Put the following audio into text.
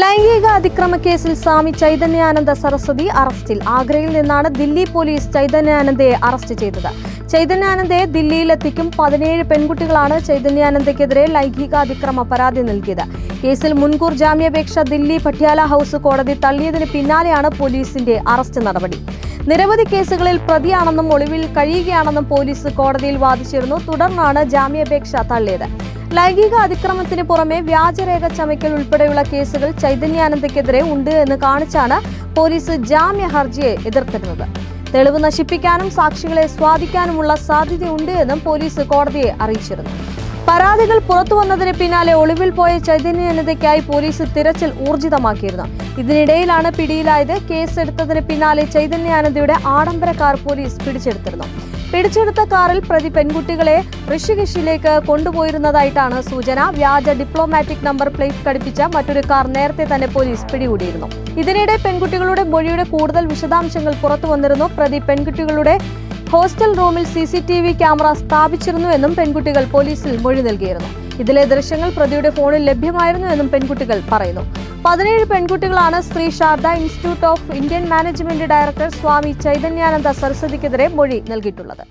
ലൈംഗിക അതിക്രമ കേസിൽ സ്വാമി ചൈതന്യാനന്ദ സരസ്വതി അറസ്റ്റിൽ. ആഗ്രയിൽ നിന്നാണ് ദില്ലി പോലീസ് ചൈതന്യാനന്ദയെ അറസ്റ്റ് ചെയ്തത്. ചൈതന്യാനന്ദയെ ദില്ലിയിലെത്തിക്കും 17 പെൺകുട്ടികളാണ് ചൈതന്യാനന്ദയ്ക്കെതിരെ ലൈംഗിക അതിക്രമ പരാതി നൽകിയത്. കേസിൽ മുൻകൂർ ജാമ്യാപേക്ഷ ദില്ലി പട്യാല ഹൌസ് കോടതി തള്ളിയതിന് പിന്നാലെയാണ് പോലീസിന്റെ അറസ്റ്റ് നടപടി. നിരവധി കേസുകളിൽ പ്രതിയാണെന്നും ഒളിവിൽ കഴിയുകയാണെന്നും പോലീസ് കോടതിയിൽ വാദിച്ചിരുന്നു. തുടർന്നാണ് ജാമ്യാപേക്ഷ തള്ളിയത്. ലൈംഗിക അതിക്രമത്തിന് പുറമെ വ്യാജരേഖ ചമയ്ക്കൽ ഉൾപ്പെടെയുള്ള കേസുകൾ ചൈതന്യാനന്ദയ്ക്കെതിരെ ഉണ്ട് എന്ന് കാണിച്ചാണ് പോലീസ് ജാമ്യ ഹർജിയെ എതിർത്തിരുന്നത്. തെളിവ് നശിപ്പിക്കാനും സാക്ഷികളെ സ്വാധീനിക്കാനുമുള്ള സാധ്യതയുണ്ട് എന്നും പോലീസ് കോടതിയെ അറിയിച്ചിരുന്നു. പരാതികൾ പുറത്തുവന്നതിന് പിന്നാലെ ഒളിവിൽ പോയ ചൈതന്യാനന്ദയ്ക്കായി പോലീസ് തിരച്ചിൽ ഊർജിതമാക്കിയിരുന്നു. ഇതിനിടയിലാണ് പിടിയിലായത്. കേസെടുത്തതിന് പിന്നാലെ ചൈതന്യാനന്ദയുടെ ആഡംബര കാർ പോലീസ് പിടിച്ചെടുത്തിരുന്നു. പിടിച്ചെടുത്ത കാറിൽ പ്രതി പെൺകുട്ടികളെ ഋഷികേശിലേക്ക് കൊണ്ടുപോയിരുന്നതായിട്ടാണ് സൂചന. വ്യാജ ഡിപ്ലോമാറ്റിക് നമ്പർ പ്ലേറ്റ് ഘടിപ്പിച്ച മറ്റൊരു കാർ നേരത്തെ തന്നെ പോലീസ് പിടികൂടിയിരുന്നു. ഇതിനിടെ പെൺകുട്ടികളുടെ മൊഴിയുടെ കൂടുതൽ വിശദാംശങ്ങൾ പുറത്തു വന്നിരുന്നു. പ്രതി പെൺകുട്ടികളുടെ ഹോസ്റ്റൽ റൂമിൽ CCTV ക്യാമറ സ്ഥാപിച്ചിരുന്നു എന്നും പെൺകുട്ടികൾ പോലീസിൽ മൊഴി നൽകിയിരുന്നു. ഇതിലെ ദൃശ്യങ്ങൾ പ്രതിയുടെ ഫോണിൽ ലഭ്യമായിരുന്നു എന്നും പെൺകുട്ടികൾ പറയുന്നു. 17 പെൺകുട്ടികളാണ് Sri Sharada institute of Indian management director Swami Chaitanyananda സരസ്വതിക്കെതിരെ മൊഴി നൽകിയിട്ടുള്ളത്.